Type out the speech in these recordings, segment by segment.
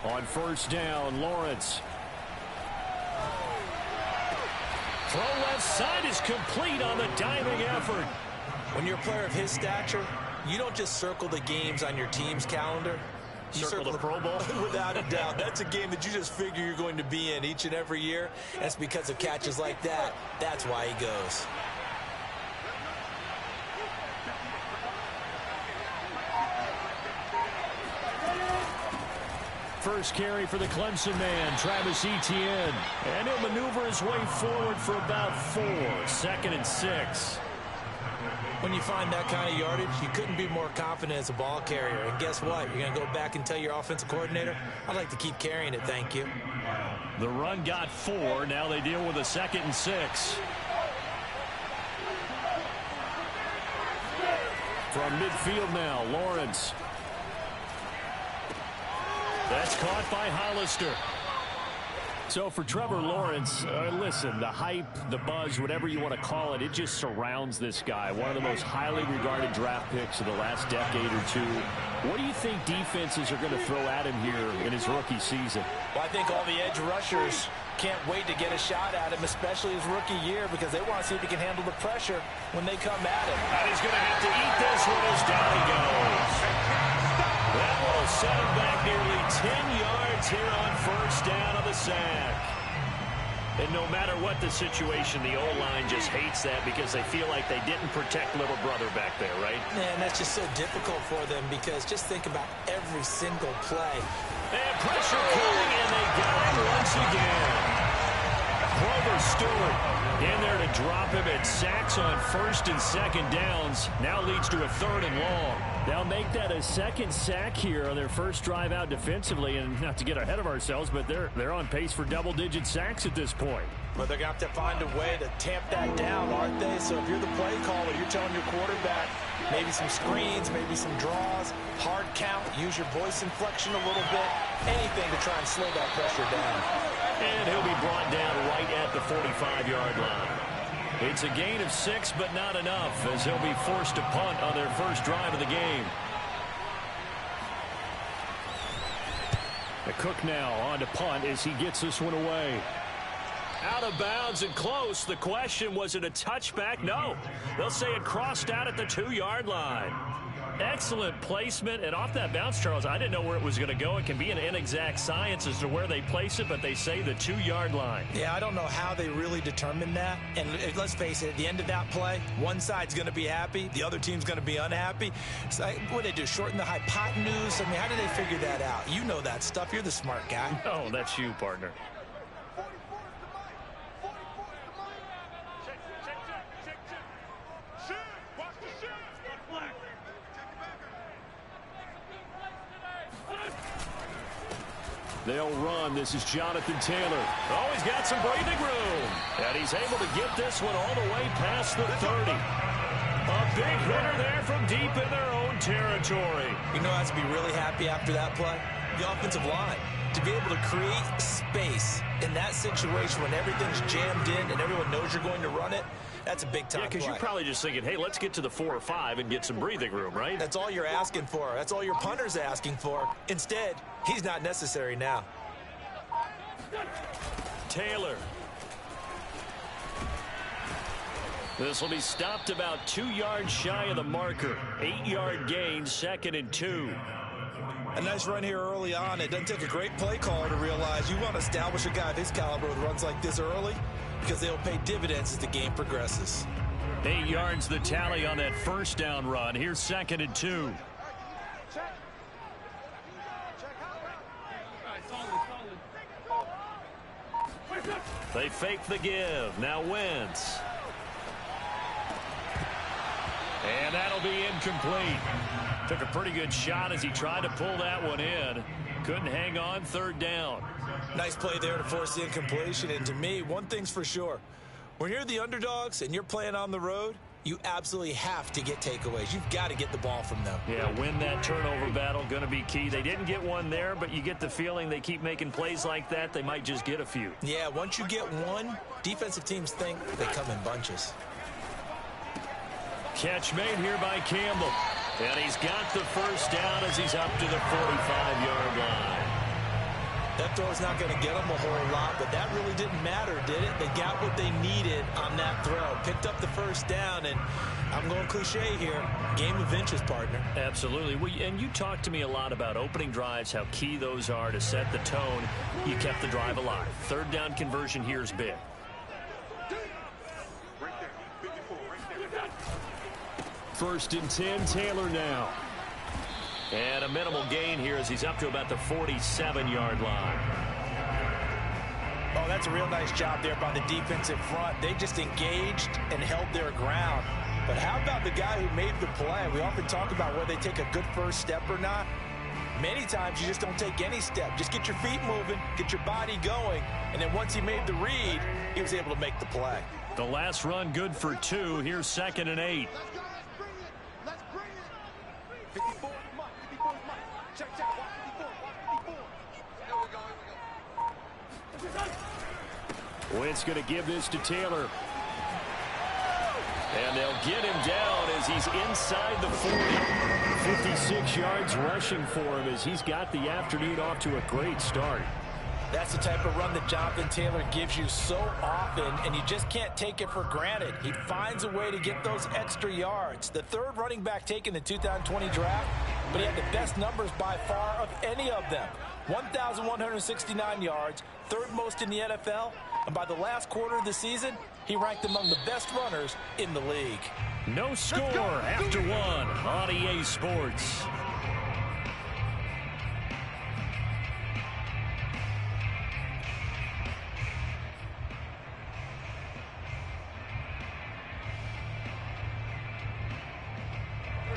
On first down, Lawrence. Throw left side is complete on the diving effort. When you're a player of his stature, you don't just circle the games on your team's calendar. You circle the Pro Bowl? Without a doubt. That's a game that you just figure you're going to be in each and every year. And it's because of catches like that. That's why he goes. First carry for the Clemson man, Travis Etienne. And he'll maneuver his way forward for about 4. 2nd and 6. When you find that kind of yardage, you couldn't be more confident as a ball carrier. And guess what? You're going to go back and tell your offensive coordinator, I'd like to keep carrying it, thank you. The run got 4. Now they deal with a 2nd and 6. From midfield now, Lawrence. That's caught by Hollister. So for Trevor Lawrence, listen, the hype, the buzz, whatever you want to call it, it just surrounds this guy. One of the most highly regarded draft picks of the last decade or two. What do you think defenses are going to throw at him here in his rookie season? Well, I think all the edge rushers can't wait to get a shot at him, especially his rookie year, because they want to see if he can handle the pressure when they come at him. And he's going to have to eat this one as down he goes. That will set him back nearly 10 yards here on first down of the sack. And no matter what the situation, the O-line just hates that because they feel like they didn't protect little brother back there, right? And that's just so difficult for them because just think about every single play. And pressure coming, and they got him once again. Grover Stewart in there to drop him at sacks on 1st and 2nd downs. Now leads to a 3rd and long. They'll make that a 2nd sack here on their first drive out defensively. And not to get ahead of ourselves, but they're on pace for double-digit sacks at this point. But they're going to have to find a way to tamp that down, aren't they? So if you're the play caller, you're telling your quarterback maybe some screens, maybe some draws, hard count, use your voice inflection a little bit, anything to try and slow that pressure down. And he'll be brought down right at the 45-yard line. It's a gain of 6, but not enough, as he'll be forced to punt on their first drive of the game. The Cook now on to punt as he gets this one away. Out of bounds and close. The question, was it a touchback? No. They'll say it crossed out at the 2-yard line. Excellent placement, and off that bounce, Charles, I didn't know where it was going to go. It can be an inexact science as to where they place it, but they say the 2-yard line. Yeah, I don't know how they really determined that. And let's face it, at the end of that play, one side's going to be happy, the other team's going to be unhappy. So what do they do, shorten the hypotenuse? I mean, how do they figure that out? You know that stuff. You're the smart guy. Oh, that's you, partner. They'll run. This is Jonathan Taylor. Oh, he's got some breathing room. And he's able to get this one all the way past the 30. A big hitter there from deep in their own territory. You know, has to be really happy after that play? The offensive line. To be able to create space in that situation when everything's jammed in and everyone knows you're going to run it, that's a big-time play. Yeah, because you're probably just thinking, hey, let's get to the 4 or 5 and get some breathing room, right? That's all you're asking for. That's all your punter's asking for. Instead, he's not necessary now. Taylor. This will be stopped about 2 yards shy of the marker. 8-yard gain, 2nd and 2. A nice run here early on. It doesn't take a great play caller to realize you want to establish a guy of his caliber with runs like this early because they'll pay dividends as the game progresses. 8 yards the tally on that first down run. Here's 2nd and 2. They fake the give. Now Wentz. And that'll be incomplete. Took a pretty good shot as he tried to pull that one in. Couldn't hang on, 3rd down. Nice play there to force the incompletion. And to me, one thing's for sure. When you're the underdogs and you're playing on the road, you absolutely have to get takeaways. You've got to get the ball from them. Yeah, win that turnover battle, going to be key. They didn't get one there, but you get the feeling they keep making plays like that, they might just get a few. Yeah, once you get one, defensive teams think they come in bunches. Catch made here by Campbell. And he's got the first down as he's up to the 45-yard line. That throw's not going to get them a whole lot, but that really didn't matter, did it? They got what they needed on that throw. Picked up the first down, and I'm going cliche here. Game of inches, partner. Absolutely. And you talked to me a lot about opening drives, how key those are to set the tone. You kept the drive alive. Third down conversion here is big. First and 10, Taylor now. And a minimal gain here as he's up to about the 47-yard line. Oh, that's a real nice job there by the defensive front. They just engaged and held their ground. But how about the guy who made the play? We often talk about whether they take a good first step or not. Many times you just don't take any step. Just get your feet moving, get your body going, and then once he made the read, he was able to make the play. The last run good for 2. Here's 2nd and 8. Wentz going to give this to Taylor. And they'll get him down as he's inside the 40. 56 yards rushing for him as he's got the afternoon off to a great start. That's the type of run that Jonathan Taylor gives you so often, and you just can't take it for granted. He finds a way to get those extra yards. The third running back taken in the 2020 draft, but he had the best numbers by far of any of them. 1,169 yards, third most in the NFL, and by the last quarter of the season, he ranked among the best runners in the league. No score after 1 on EA Sports.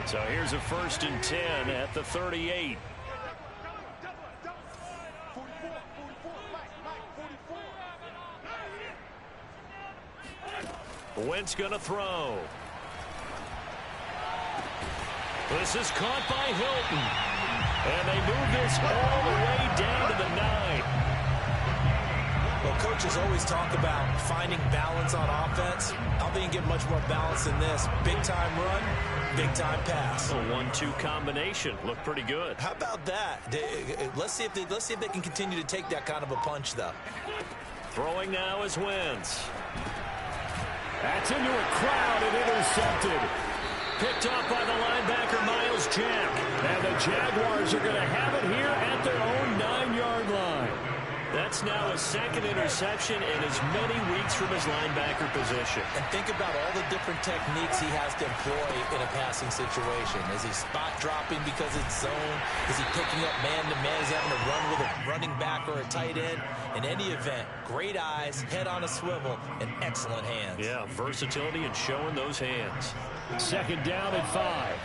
So here's a 1st and 10 at the 38. Wentz gonna throw. This is caught by Hilton. And they move this all the way down to the 9. Well, coaches always talk about finding balance on offense. I don't think you can get much more balance than this. Big-time run, big-time pass. A 1-2 combination. Looked pretty good. How about that? Let's see if they can continue to take that kind of a punch, though. Throwing now is Wentz. That's into a crowd and intercepted. Picked off by the linebacker, Miles Jack. And the Jaguars are going to have it here at their own 9-yard line. That's now a 2nd interception in as many weeks from his linebacker position. And think about all the different techniques he has to employ in a passing situation. Is he spot dropping because it's zone? Is he picking up man-to-man? Is he having to run with a running back or a tight end? In any event, great eyes, head on a swivel, and excellent hands. Yeah, versatility and showing those hands. 2nd down and 5.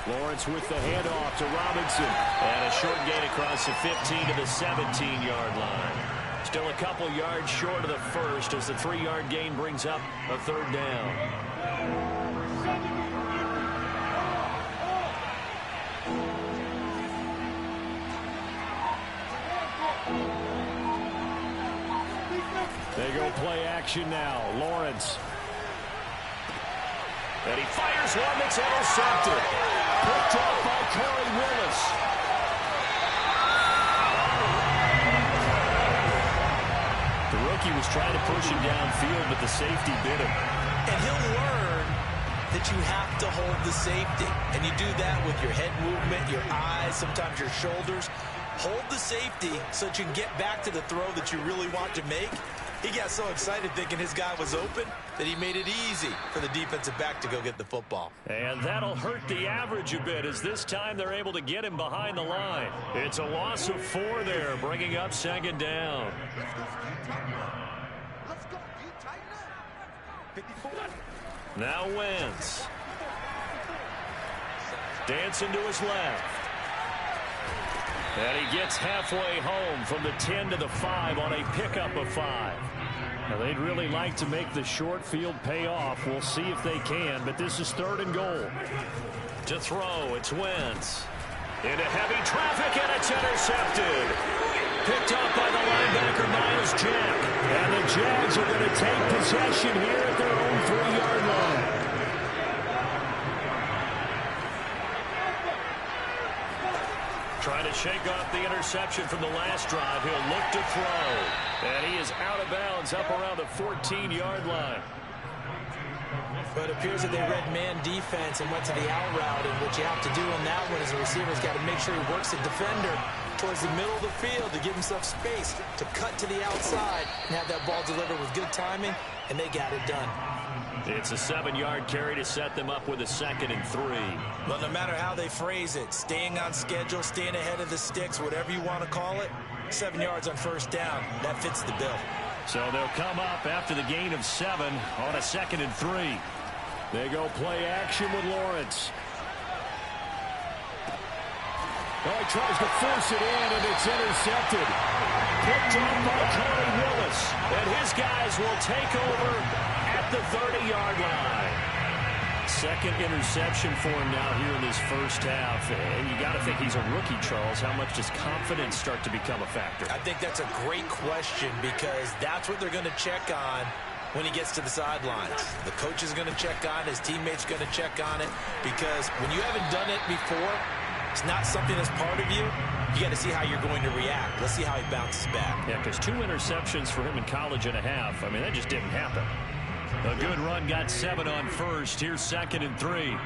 Lawrence with the handoff to Robinson. And a short gain across the 15 to the 17-yard line. Still a couple yards short of the first as the 3-yard gain brings up a 3rd down. They go play action now. Lawrence. And he fires one that's intercepted. Picked off by Corey Willis. The rookie was trying to push him downfield, but the safety bit him. And he'll learn that you have to hold the safety. And you do that with your head movement, your eyes, sometimes your shoulders. Hold the safety so that you can get back to the throw that you really want to make. He got so excited thinking his guy was open that he made it easy for the defensive back to go get the football. And that'll hurt the average a bit as this time they're able to get him behind the line. It's a loss of 4 there, bringing up 2nd down. Now Wentz. Dancing to his left. And he gets halfway home from the 10 to the 5 on a pickup of 5. Now they'd really like to make the short field pay off. We'll see if they can, but this is 3rd and goal. To throw, it's Wentz. Into heavy traffic, and it's intercepted. Picked off by the linebacker, Miles Jack. And the Jags are going to take possession here at their own 3-yard line. shake off the interception from the last drive. He'll look to throw. And he is out of bounds up around the 14-yard line. But it appears that they read man defense and went to the out route. And what you have to do on that one is the receiver's got to make sure he works the defender towards the middle of the field to give himself space to cut to the outside and have that ball delivered with good timing, and they got it done. It's a 7-yard carry to set them up with a 2nd and 3. Well, no matter how they phrase it, staying on schedule, staying ahead of the sticks, whatever you want to call it, 7 yards on first down, that fits the bill. So they'll come up after the gain of 7 on a 2nd and 3. They go play action with Lawrence. Oh, he tries to force it in, and it's intercepted. Picked up by Connie Willis. And his guys will take over at the 30-yard line. 2nd interception for him now here in this first half. And you got to think he's a rookie, Charles. How much does confidence start to become a factor? I think that's a great question because that's what they're going to check on when he gets to the sidelines. The coach is going to check on it. His teammates are going to check on it because when you haven't done it before, it's not something that's part of you. You got to see how you're going to react. Let's see how he bounces back. Yeah, because 2 interceptions for him in college and a half. I mean, that just didn't happen. A good run, got 7 on first. Here's 2nd and 3.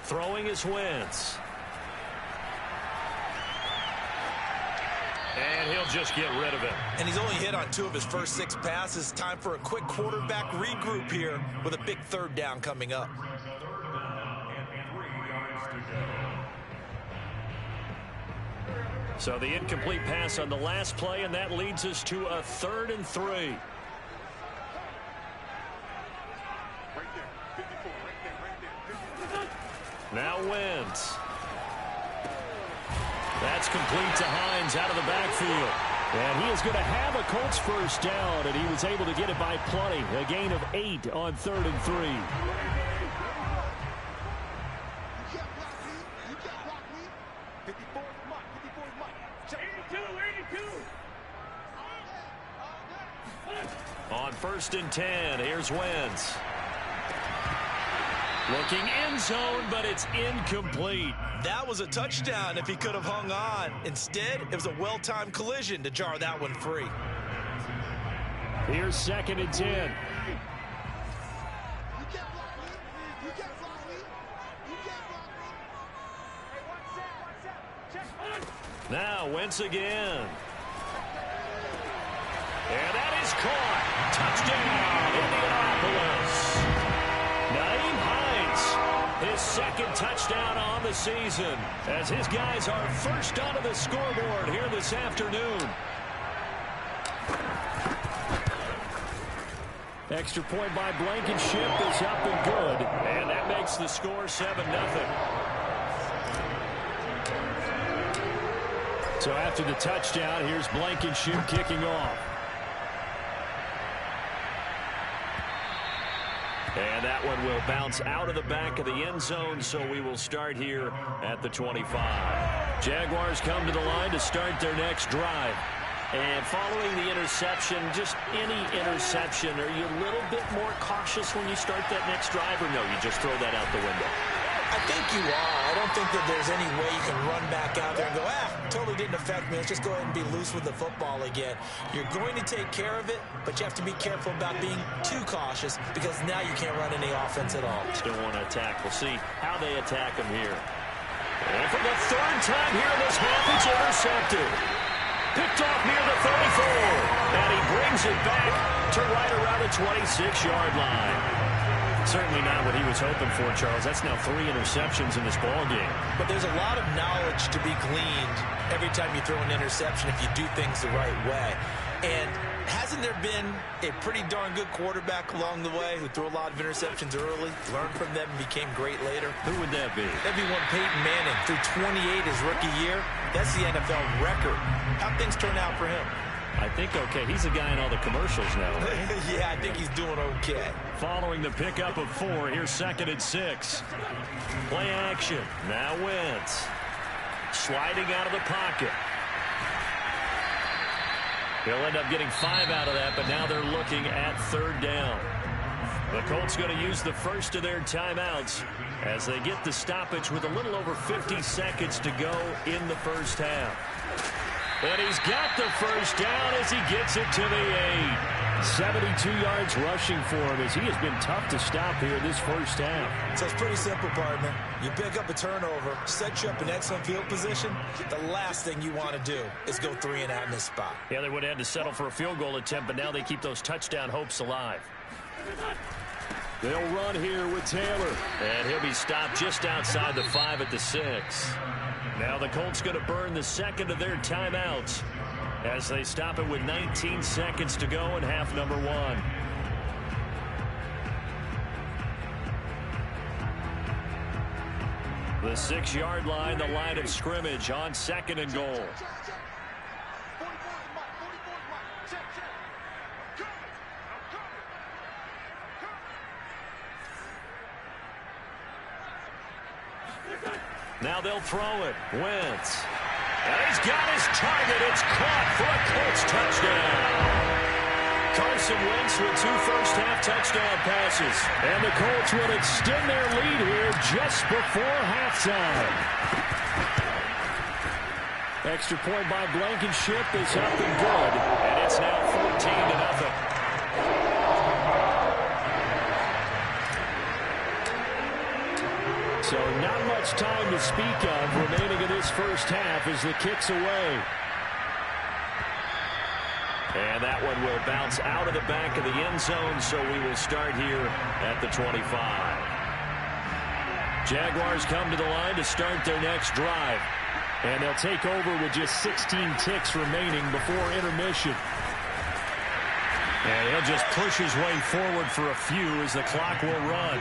Throwing is Wentz. And he'll just get rid of it. And he's only hit on 2 of his first 6 passes. Time for a quick quarterback regroup here with a big 3rd down coming up. So the incomplete pass on the last play, and that leads us to a 3rd and 3. Now Wentz. That's complete to Hines out of the backfield. And he is going to have a Colts first down, and he was able to get it by plenty. A gain of 8 on 3rd and 3. On 1st and 10, here's Wentz. Looking end zone, but it's incomplete. That was a touchdown if he could have hung on. Instead, it was a well-timed collision to jar that one free. Here's 2nd and 10. Now Wentz again. And that is caught. Touchdown, Indianapolis. Nyheim Hines, his 2nd touchdown on the season, as his guys are first onto the scoreboard here this afternoon. Extra point by Blankenship is up and good, and that makes the score 7-0. So after the touchdown, here's Blankenship kicking off. And that one will bounce out of the back of the end zone, so we will start here at the 25. Jaguars come to the line to start their next drive. And following the interception, just any interception, are you a little bit more cautious when you start that next drive, or no, you just throw that out the window? I think you are. I don't think that there's any way you can run back out there and go, totally didn't affect me. Let's just go ahead and be loose with the football again. You're going to take care of it, but you have to be careful about being too cautious because now you can't run any offense at all. Still want to attack. We'll see how they attack him here. And for the 3rd time here in this half, it's intercepted. Picked off near the 34. And he brings it back to right around the 26-yard line. Certainly not what he was hoping for, Charles. That's now 3 interceptions in this ball game. But there's a lot of knowledge to be gleaned every time you throw an interception if you do things the right way. And hasn't there been a pretty darn good quarterback along the way who threw a lot of interceptions early, learned from them, and became great later? Who would that be? That'd be one Peyton Manning. Threw 28 his rookie year. That's the NFL record. How'd things turn out for him? I think okay. He's a guy in all the commercials now. Right? Yeah, I think he's doing okay. Following the pickup of 4, here's 2nd and 6. Play action. Now Wentz. Sliding out of the pocket. He'll end up getting 5 out of that, but now they're looking at 3rd down. The Colts going to use the first of their timeouts as they get the stoppage with a little over 50 seconds to go in the first half. And he's got the first down as he gets it to the 8. 72 yards rushing for him as he has been tough to stop here this first half. So it's pretty simple, partner. You pick up a turnover, set you up in excellent field position. The last thing you want to do is go 3 and out in this spot. Yeah, they would have had to settle for a field goal attempt, but now they keep those touchdown hopes alive. They'll run here with Taylor. And he'll be stopped just outside the 5 at the 6. Now the Colts going to burn the second of their timeouts as they stop it with 19 seconds to go in half number 1. The 6-yard line, the line of scrimmage on 2nd and goal. Now they'll throw it. Wentz. And he's got his target. It's caught for a Colts touchdown. Carson Wentz with 2 first-half touchdown passes. And the Colts will extend their lead here just before halftime. Extra point by Blankenship is up and good. And it's now 14-0. So not much time to speak of remaining in this first half as the kick's away. And that one will bounce out of the back of the end zone, so we will start here at the 25. Jaguars come to the line to start their next drive. And they'll take over with just 16 ticks remaining before intermission. And he'll just push his way forward for a few as the clock will run.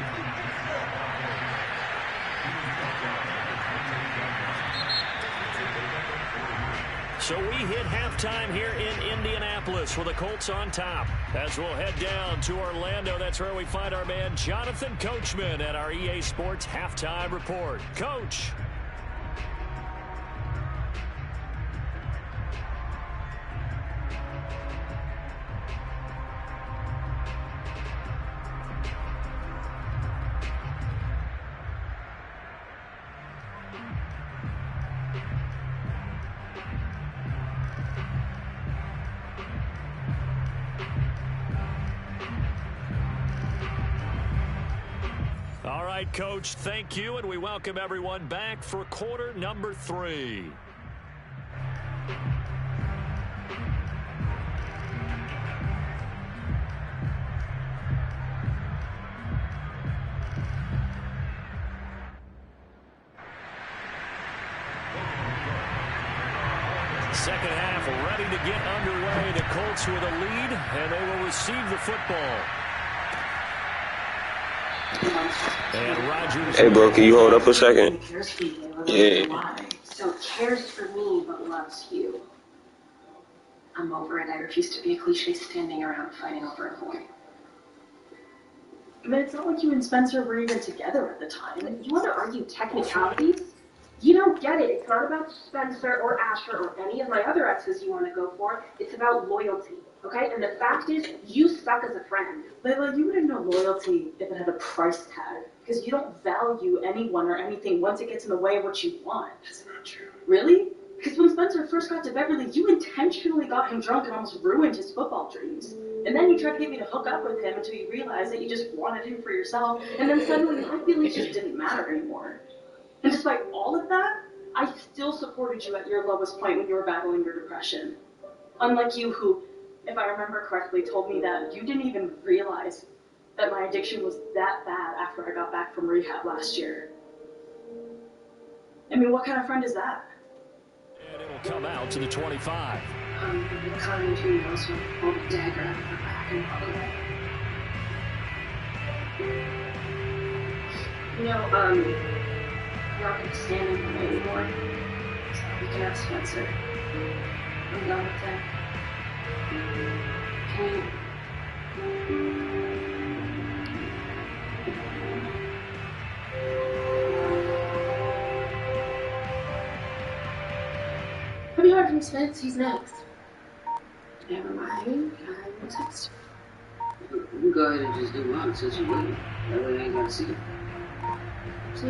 So we hit halftime here in Indianapolis with the Colts on top. As we'll head down to Orlando, that's where we find our man Jonathan Coachman at our EA Sports Halftime Report. Coach. All right, Coach, thank you, and we welcome everyone back for quarter number 3. Second half ready to get underway. The Colts with a lead, and they will receive the football. And Rodgers. Hey, bro, can you hold up a second? Yeah. So cares for me but loves you. I'm over it. I refuse to be a cliche standing around fighting over a boy. But it's not like you and Spencer were even together at the time. You want to argue technicalities? You don't get it. It's not about Spencer or Asher or any of my other exes you want to go for. It's about loyalty. Okay? And the fact is, you suck as a friend. Layla, you wouldn't know loyalty if it had a price tag. Because you don't value anyone or anything once it gets in the way of what you want. That's not true. Really? Because when Spencer first got to Beverly, you intentionally got him drunk and almost ruined his football dreams. And then you tried to get me to hook up with him until you realized that you just wanted him for yourself. And then suddenly my feelings just didn't matter anymore. And despite all of that, I still supported you at your lowest point when you were battling your depression. Unlike you who, if I remember correctly, told me that you didn't even realize that my addiction was that bad after I got back from rehab last year. I mean, what kind of friend is that? And it'll come out to the 25. The kind who knows when to pull the dagger out of her back and walk away. You know, we're not going to stand in the way anymore. So we can have Spencer. I'm done with that. Can you? Have you heard from Spence? He's next. Never mind. I will text You can go ahead and just do one since you're waiting. That way I ain't got to see it. See?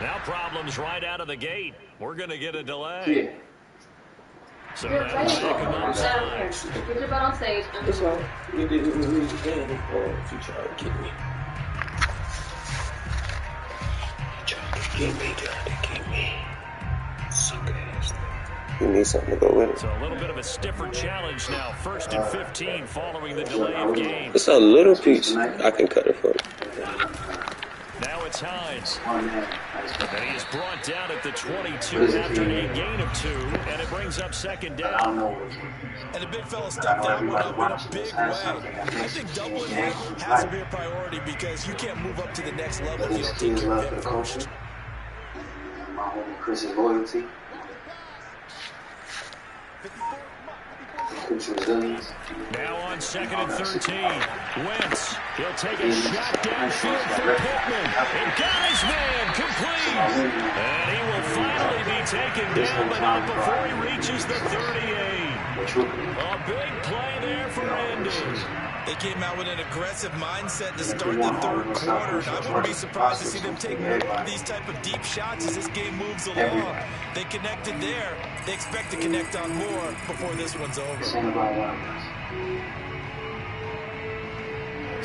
Now problems right out of the gate. We're going to get a delay. Yeah. So that'll make him outside. Get your butt on stage. That's all. You did it with me again. If you try to get me. Trying to get me. Suck ass. You need something to go with it. So a little bit of a stiffer challenge now. 1st and 15 following the delay of game. It's a little piece. I can cut it for you. Now it's Hines. And he is brought down at the 22 after a gain of 2, and it brings up 2nd down. And the big fella stepped that one up in a big way. I think doubling it has to be a priority because you can't move up to the next level if you don't take care of it first. My homie Chris's loyalty. Now on 2nd and 13. Wentz. He'll take a shot downfield for Pittman. And got his man complete. And he will finally be taken down, but not before he reaches the 38. A big play there for Andy. They came out with an aggressive mindset to start the third quarter, and I wouldn't be surprised to see them take more of these type of deep shots as this game moves along. They connected there. They expect to connect on more before this one's over. So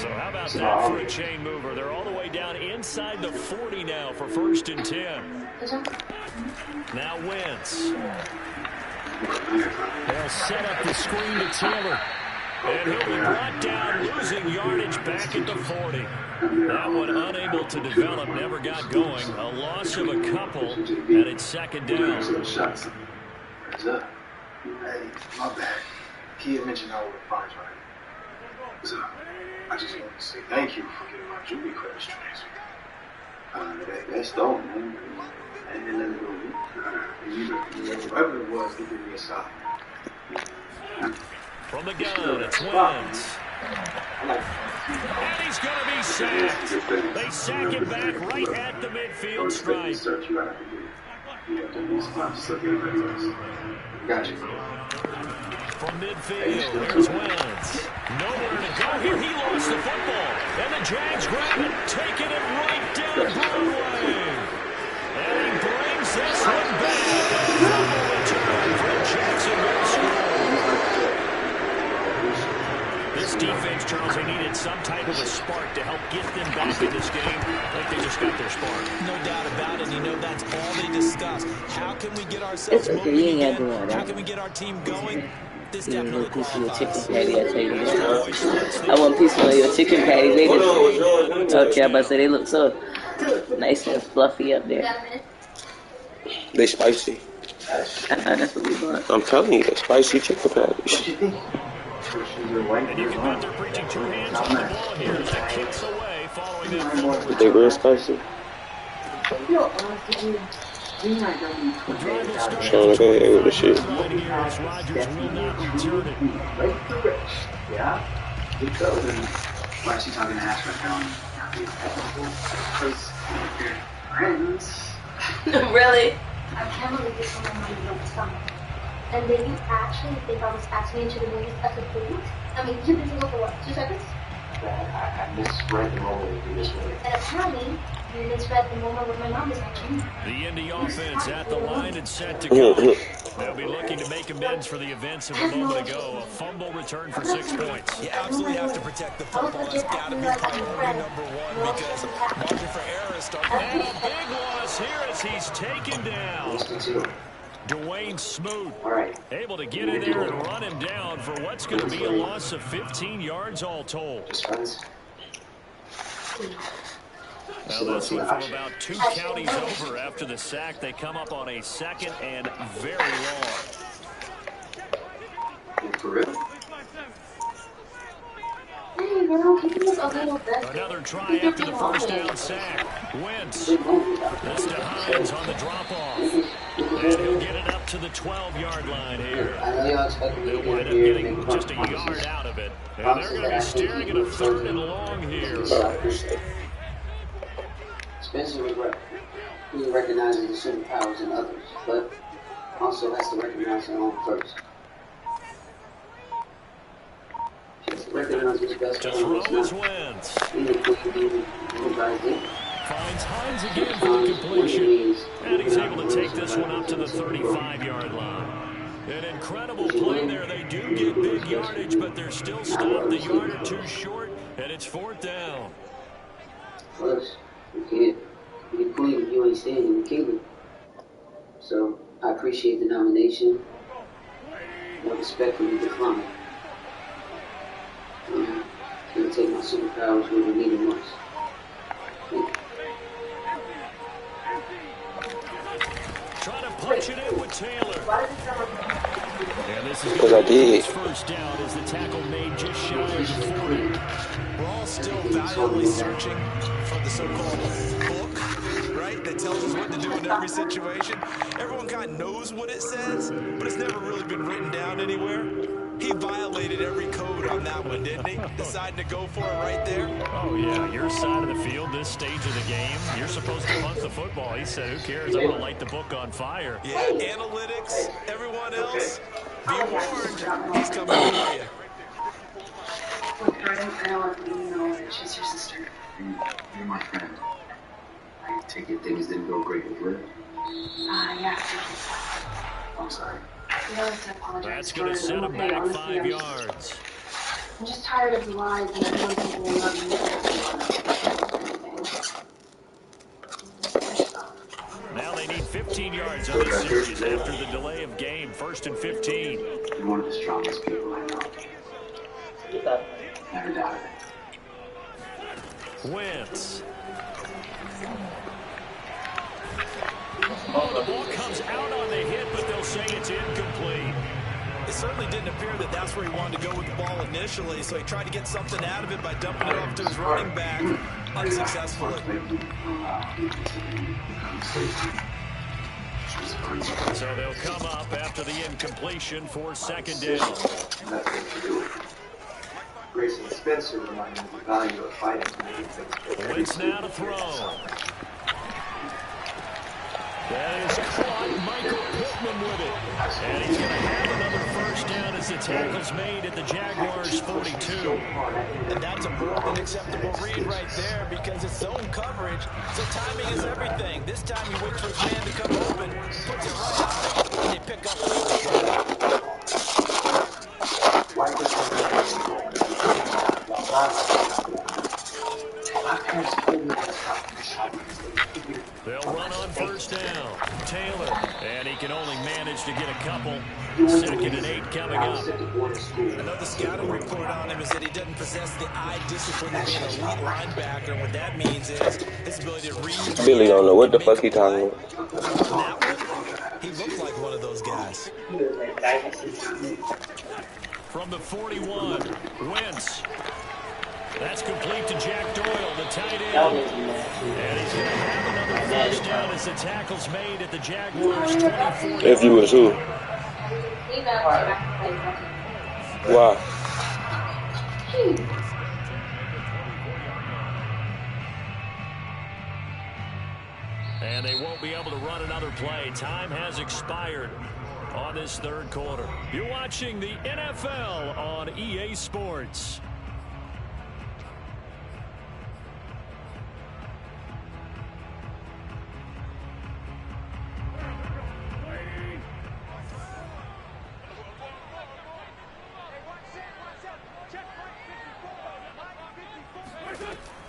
how about that for a chain mover? They're all the way down inside the 40 now for 1st and 10. Now Wentz. They'll set up the screen to Taylor. And he'll be brought down, losing yardage back at the 40. That one unable to develop, never got going. A loss of a couple, and it's 2nd down. Hey, my bad. Kid mentioned I would have fines, right? So, I just want to say thank you for getting my juvie credits transferred. That's dope, man. And then let me go. Whoever it was, they gave me a shot. From the gun, it's Wentz. And he's going to be sacked. They sack him back right at the midfield stripe. Gotcha. From midfield, there's Wentz. Nowhere to go here. He lost the football. And the Jags grab it, taking it right down Broadway. And he brings this one back. A fumble return from Jacksonville score. This defense, Charles, they needed some type of a spark to help get them back in this game. I think they just got their spark. No doubt about it. You know, that's all they discussed. How can we get ourselves moving again? How can we get our team going? This definitely qualifies. Patty, I tell you that. I want a piece of your chicken patty, baby. Okay, I'm about to say they look so nice and fluffy up there. They spicy. That's what we want. I'm telling you, they're spicy chicken patties. And you can bet they're preaching 2 hands on the ball here as the kicks away following that forward. They real spicy. Trying to go ahead with the shit. Rodgers will not return it. Yeah? Why is she talking to Ash right now? Because you're friends. Really? I can't believe this one on stomach. And then you actually think I was asking you to the movies as a food? I mean, you've been single for what, 2 seconds? I misread the moment you misread. And apparently, you misread the moment with my mom is mentioned. The Indy offense at the line and set to go. They'll be looking to make amends for the events of a moment ago. A fumble return for 6 points. You absolutely have to protect the football. It's got to be priority number 1 because margin for error is starting. And a big loss here as he's taken down. Dwayne Smoot able to get in there and run him down for what's going to be a loss of 15 yards all told. Now this one from about 2 counties over after the sack. They come up on a 2nd and very long. For real? Hey, girl, keep this a little bit. Another try after the first down sack. Wentz. This to Hines on the drop-off. And he'll get it up to the 12-yard line here. They'll wind up getting just a yard out of it. And they're going to be staring at a 3rd and long here. Spencer was recognizing the superpowers in others, but also has to recognize her own first. recognize what's best for To him, throw what's is not. Wentz. Finds Finds Hines again for the completion. And he's able to take this one up to the 35-yard line. An incredible play there. They do get big yardage, but they're still stopped a yard or two short, and it's 4th down. Plus, you can't get clean if you ain't staying in the kingdom. So, I appreciate the nomination. I respectfully decline. I'm going to take my superpowers where we need them most. Trying to punch it in with Taylor. And this is Because I did. first down as the tackle made just shy of 40. We're all still valiantly searching for the so-called book, right, that tells us what to do in every situation. Everyone kind of knows what it says, but it's never really been written down anywhere. He violated every code on that one, didn't he? Deciding to go for it right there. Oh, yeah, your side of the field, this stage of the game, you're supposed to punt the football. He said, who cares? I'm going to light the book on fire. Yeah, analytics, everyone else, be warned, he's coming for you. Look, I don't want you to know that she's your sister. You're my friend. I take it things didn't go great with Liv. Yeah. I'm sorry. You don't have to apologize. That's going to set him back 5 yards. I'm just tired of the lies and everyone thinking they love me. Now they need 15 yards on this series after the delay of game. 1st and 15. You're one of the strongest people I know. Never doubted it. Wentz. Oh, the ball comes out on the hit, but they'll say it's incomplete. It certainly didn't appear that that's where he wanted to go with the ball initially, so he tried to get something out of it by dumping it off to his running back unsuccessfully. So they'll come up after the incompletion for 2nd down. Grayson Spencer reminded me of the value of fighting. Wentz now to throw. That is caught. Michael Pittman with it. And he's going to have another 1st down as the tackle's made at the Jaguars' 42. And that's a more than acceptable read right there because it's zone coverage, so timing is everything. This time he waits for his man to come open, puts it right on him, and they pick up the They'll run on 1st down. Taylor, and he can only manage to get a couple. 2nd and 8 coming up. Another scouting report on him is that he doesn't possess the eye discipline of being an elite linebacker. What that means is his ability to read. Billy don't know what the fuck he talking about. That one, he looked like one of those guys. From the 41, Wentz. That's complete to Jack Doyle, the tight end. And he's going to have another 1st down as the tackle's made at the Jaguars' 24. If you was who? Why? And they won't be able to run another play. Time has expired on this 3rd quarter. You're watching the NFL on EA Sports.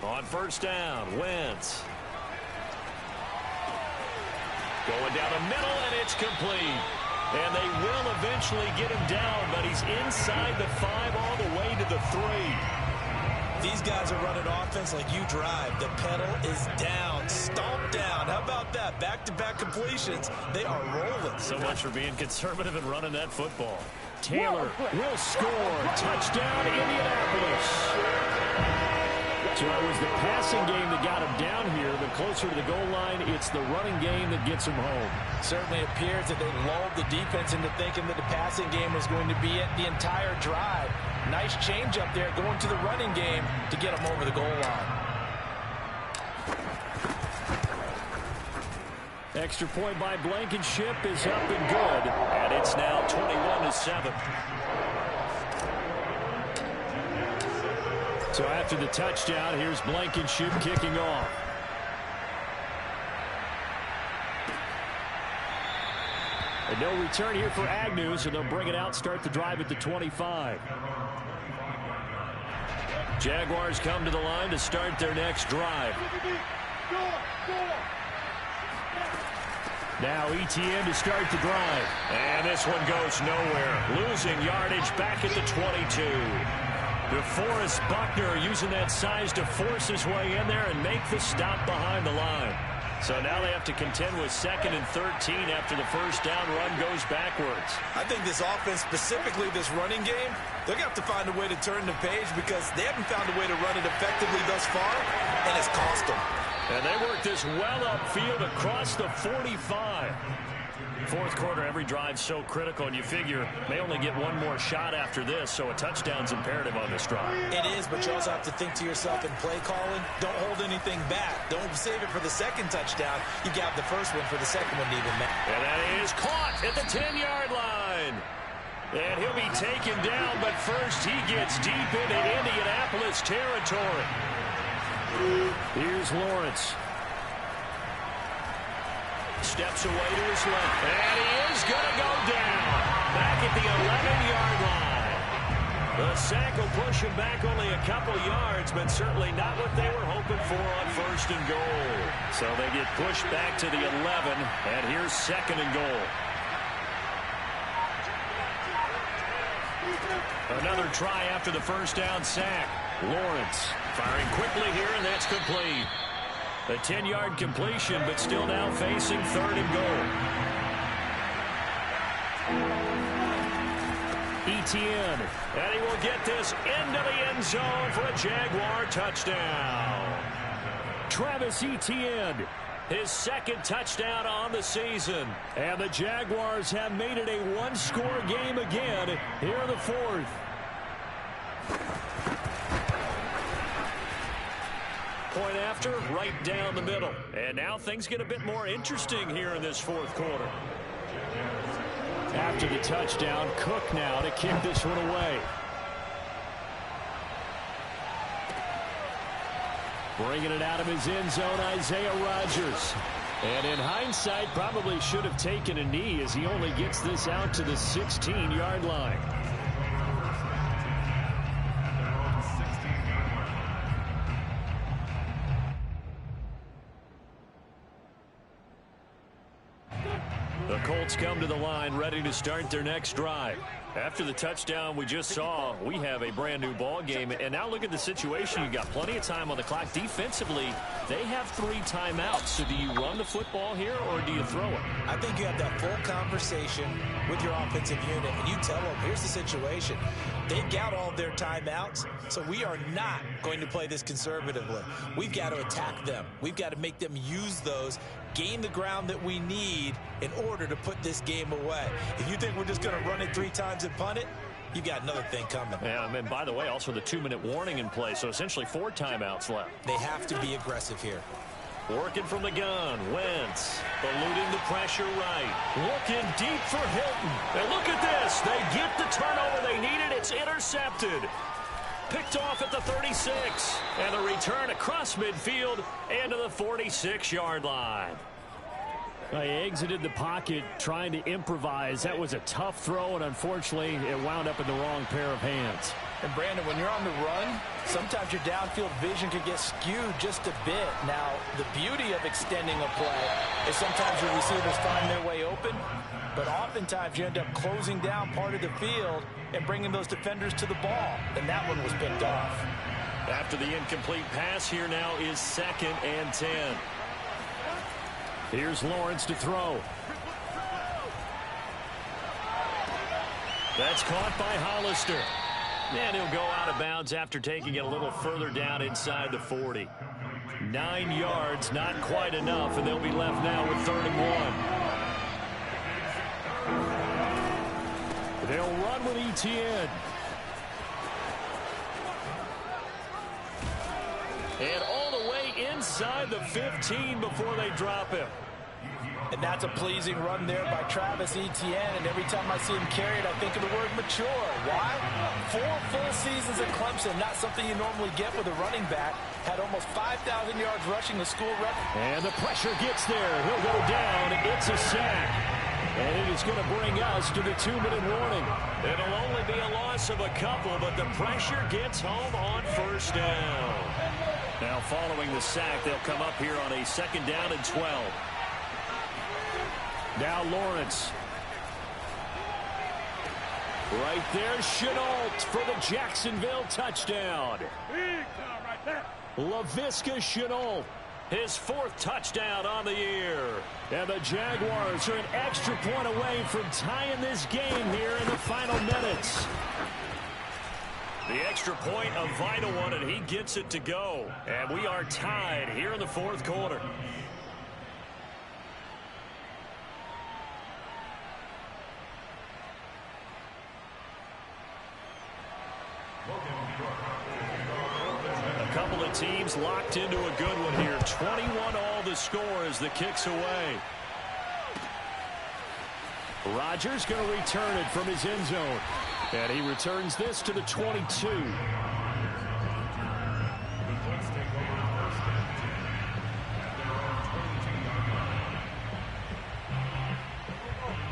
On 1st down, Wentz. Going down the middle, and it's complete. And they will eventually get him down, but he's inside the 5 all the way to the 3. These guys are running offense like you drive. The pedal is down, stomped down. How about that? Back-to-back completions. They are rolling. So much for being conservative and running that football. Taylor will score. Touchdown, Indianapolis. So it was the passing game that got him down here, but closer to the goal line, it's the running game that gets him home. Certainly appears that they lulled the defense into thinking that the passing game was going to be it the entire drive. Nice change up there going to the running game to get him over the goal line. Extra point by Blankenship is up and good, and it's now 21-7. So after the touchdown, here's Blankenship kicking off. And no return here for Agnew, so they'll bring it out, start the drive at the 25. Jaguars come to the line to start their next drive. Now ETN to start the drive. And this one goes nowhere. Losing yardage back at the 22. DeForest Buckner using that size to force his way in there and make the stop behind the line. So now they have to contend with 2nd and 13 after the first down run goes backwards. I think this offense, specifically this running game, they're going to have to find a way to turn the page because they haven't found a way to run it effectively thus far, and it's cost them. And they work this well upfield across the 45. Fourth quarter, every drive so critical, and you figure may only get one more shot after this, so a touchdown's imperative on this drive. It is, but you also have to think to yourself in play calling, don't hold anything back. Don't save it for the second touchdown. You got the first one for the second one to even matter. And that is caught at the 10-yard line. And he'll be taken down, but first he gets deep into Indianapolis territory. Here's Lawrence. Steps away to his left. And he is going to go down. Back at the 11-yard line. The sack will push him back only a couple yards, but certainly not what they were hoping for on 1st and goal. So they get pushed back to the 11, and here's 2nd and goal. Another try after the first down sack. Lawrence firing quickly here, and that's complete. A 10-yard completion, but still now facing 3rd and goal. ETN, and he will get this into the end zone for a Jaguar touchdown. Travis Etienne, his 2nd touchdown on the season. And the Jaguars have made it a one-score game again here in the 4th. Point after, right down the middle. And now things get a bit more interesting here in this 4th quarter. After the touchdown, Cook now to kick this one away. Bringing it out of his end zone, Isaiah Rodgers. And in hindsight, probably should have taken a knee as he only gets this out to the 16-yard line. The Colts come to the line ready to start their next drive. After the touchdown we just saw, we have a brand new ball game. And now look at the situation. You got plenty of time on the clock. Defensively, they have 3 timeouts. So do you run the football here or do you throw it? I think you have that full conversation with your offensive unit, and you tell them, here's the situation. They've got all their timeouts, so we are not going to play this conservatively. We've got to attack them. We've got to make them use those, gain the ground that we need in order to put this game away. If you think we're just going to run it 3 times and punt it, you got another thing coming. Yeah, and by the way, also the 2-minute warning in play, so essentially 4 timeouts left. They have to be aggressive here. Working from the gun, Wentz eluding the pressure right. Looking deep for Hilton. And look at this. They get the turnover they needed. It's intercepted. Picked off at the 36. And the return across midfield and to the 46-yard line. He exited the pocket trying to improvise. That was a tough throw, and unfortunately, it wound up in the wrong pair of hands. And Brandon, when you're on the run, sometimes your downfield vision can get skewed just a bit. Now, the beauty of extending a play is sometimes your receivers find their way open, but oftentimes you end up closing down part of the field and bringing those defenders to the ball, and that one was picked off. After the incomplete pass, here now is 2nd and 10. Here's Lawrence to throw. That's caught by Hollister. And he'll go out of bounds after taking it a little further down inside the 40. 9 yards, not quite enough, and they'll be left now with 3rd and 1. They'll run with ETN. And all the way inside the 15 before they drop him. And that's a pleasing run there by Travis Etienne. And every time I see him carry it, I think of the word mature. Why? 4 full seasons at Clemson. Not something you normally get with a running back. Had almost 5,000 yards rushing, the school record. And the pressure gets there. He'll go down. It's a sack. And it is going to bring us to the 2-minute warning. It'll only be a loss of a couple, but the pressure gets home on first down. Now following the sack, they'll come up here on a 2nd down and 12. Now Lawrence. Right there, Shenault for the Jacksonville touchdown. Laviska Shenault, his 4th touchdown on the year. And the Jaguars are an extra point away from tying this game here in the final minutes. The extra point, a vital one, and he gets it to go. And we are tied here in the 4th quarter. A couple of teams locked into a good one here. 21-all the score as the kick's away. Rodgers going to return it from his end zone. And he returns this to the 22.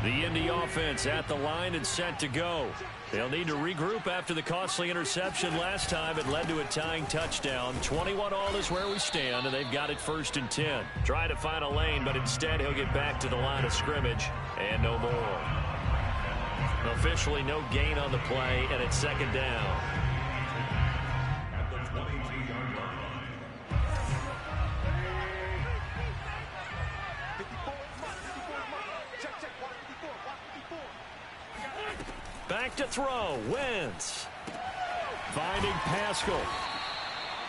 The Indy offense at the line and set to go. They'll need to regroup after the costly interception last time. It led to a tying touchdown. 21-all is where we stand, and they've got it 1st and 10. Try to find a lane, but instead he'll get back to the line of scrimmage and no more. Officially no gain on the play, and it's 2nd down. Back to throw. Wentz. Finding Pascal.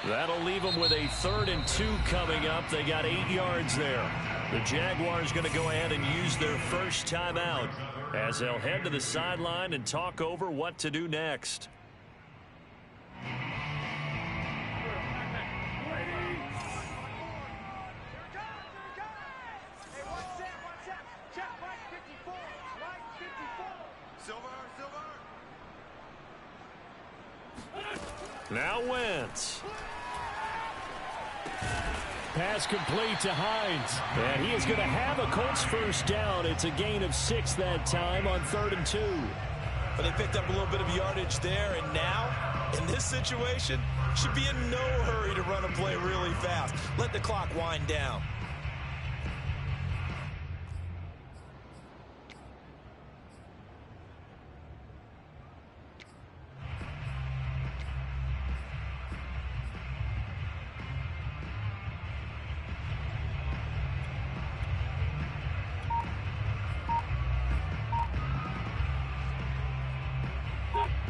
That'll leave them with a 3rd and 2 coming up. They got 8 yards there. The Jaguars going to go ahead and use their first timeout as they'll head to the sideline and talk over what to do next. Now Wentz. Pass complete to Hines. And he is going to have a Colts first down. It's a gain of 6 that time on 3rd and 2. But they picked up a little bit of yardage there. And now, in this situation, should be in no hurry to run a play really fast. Let the clock wind down.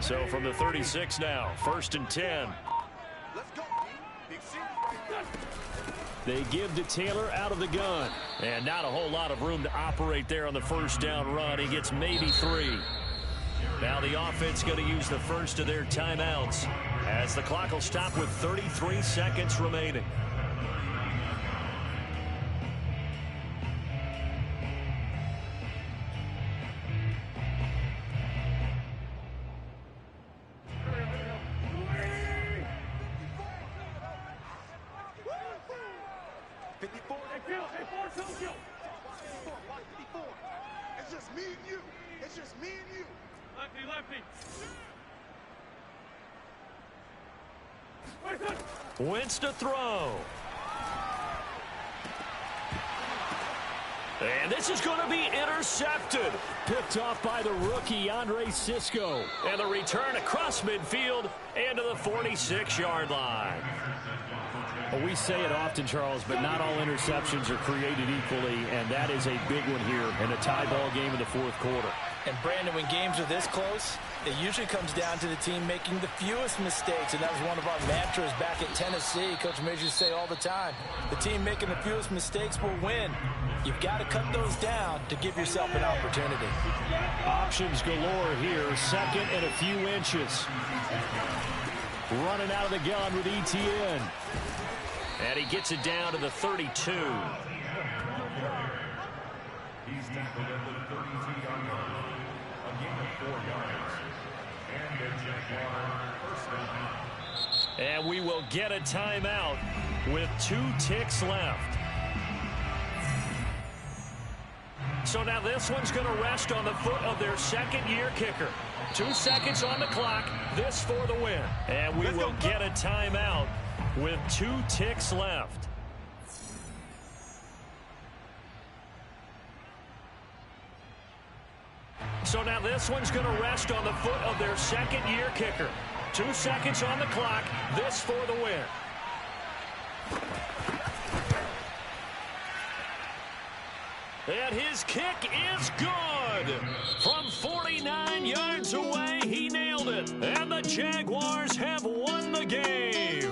So from the 36 now, 1st and 10. They give to Taylor out of the gun. And not a whole lot of room to operate there on the first down run. He gets maybe 3. Now the offense going to use the first of their timeouts as the clock will stop with 33 seconds remaining. Wentz to throw. And this is going to be intercepted. Picked off by the rookie, Andre Cisco. And the return across midfield and to the 46-yard line. Well, we say it often, Charles, but not all interceptions are created equally, and that is a big one here in a tie ball game in the 4th quarter. And, Brandon, when games are this close, it usually comes down to the team making the fewest mistakes, and that was one of our mantras back at Tennessee. Coach Majors say all the time, the team making the fewest mistakes will win. You've got to cut those down to give yourself an opportunity. Options galore here, 2nd and a few inches. Running out of the gun with Etienne. And he gets it down to the 32. He's tackled at the 32-yard line. A gain of 4 yards. And a Jaguar first down. And we will get a timeout with 2 ticks left. So now this one's going to rest on the foot of their second-year kicker. 2 seconds on the clock. This for the win. And we will get a timeout with 2 ticks left. So now this one's going to rest on the foot of their second-year kicker. 2 seconds on the clock. This for the win. And his kick is good. From 49 yards away, he nailed it. And the Jaguars have won the game.